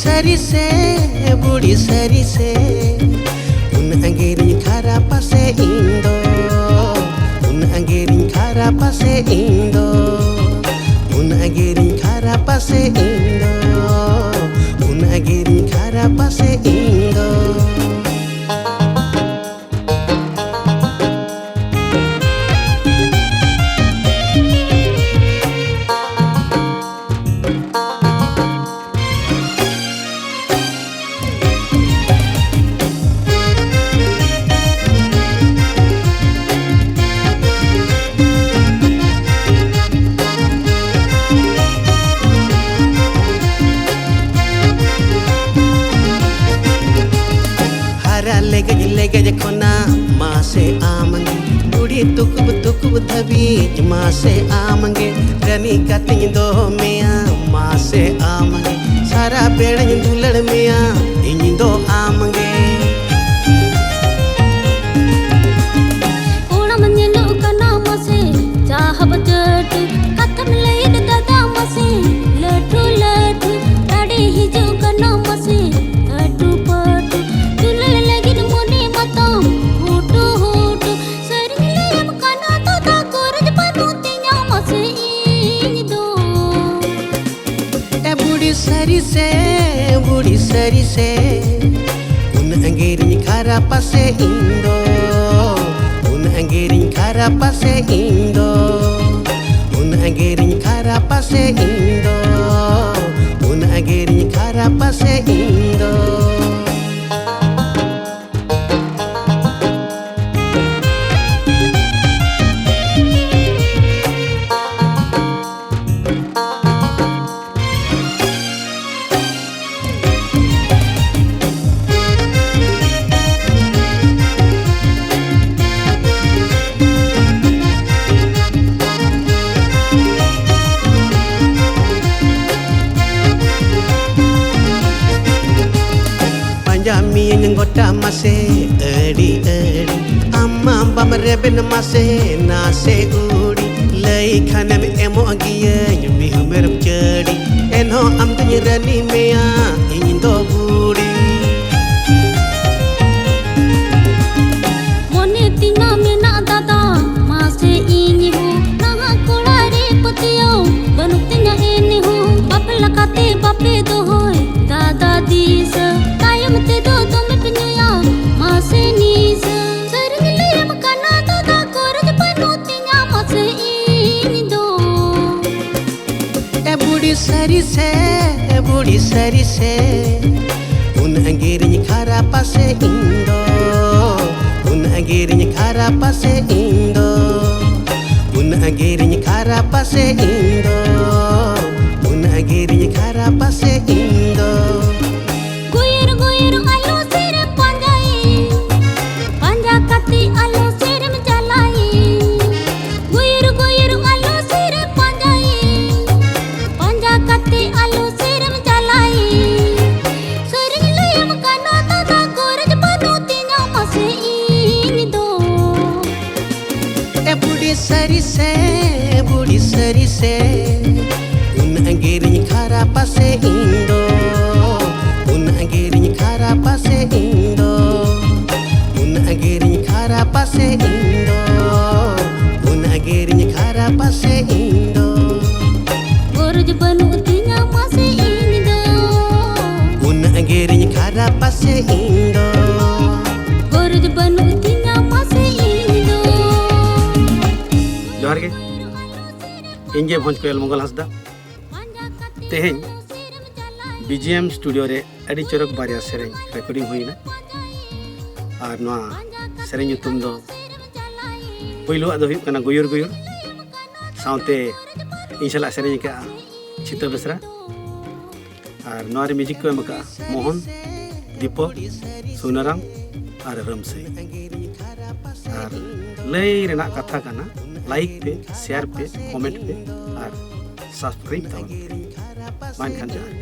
sari se, budi sari se. Un anggerin kara pase indo. Un anggerin kara pase indo. Un anggerin kara pase indo. Un anggerin kara pase indo. Lege kona mase amange budi tukub dhabi mase amange rani kating do meya mase amange sara bedan dulad meya indo amange ona manelu kana mase jahab jatu katham leid dada mase latu latu tadi hiju kana mase atu patu dulal lagi mone matam hutu hutu sarilem kana tada koraj panutinya mase indo e budi sari se un anggerin kara pase indo un anggerin kara pase indo un anggerin kara pase indo un anggerin kara pase indo. Jami ngota mase edi edi amma bam reben mase nase udi lei khanem emo agiye mi humer chedi enho am tani rani meya indo budi mone tinga mena dada mase ini ho naha kolare patiyo banuk tinga ini ho bapla kate bape do hoy dada dis te do tum pinya mase nis sarilem kana tada koraj panutinya mase indo e budi sari se un anggerin kara pase indo un anggerin kara pase indo un anggerin kara pase indo un anggerin kara pase indo. Budi sari se un anggerin kara pase indo un anggerin kara pase indo un anggerin kara pase indo un anggerin kara pase indo koraj panutinya mase indo un anggerin kara pase indo koraj panutinya mase indo. जोहार के इंजे भोज कोयल मंगल हंसदा तेहेन BGM studio रे अड़ी चरक बारिया सेरें recording हुई ना और नवा सेरें तुम दो पहिलो आदो हुई कना गुयुर गुयुर साउते इंशाल्लाह सेरें का चित्त बेसरा और नवा रे म्यूजिक को मका मोहन दीपक सुनाराम और रमसे और लई रेना कथा कना लाइक पे शेयर पे कमेंट पे और सब्सक्राइब तावन मान खान जोहार।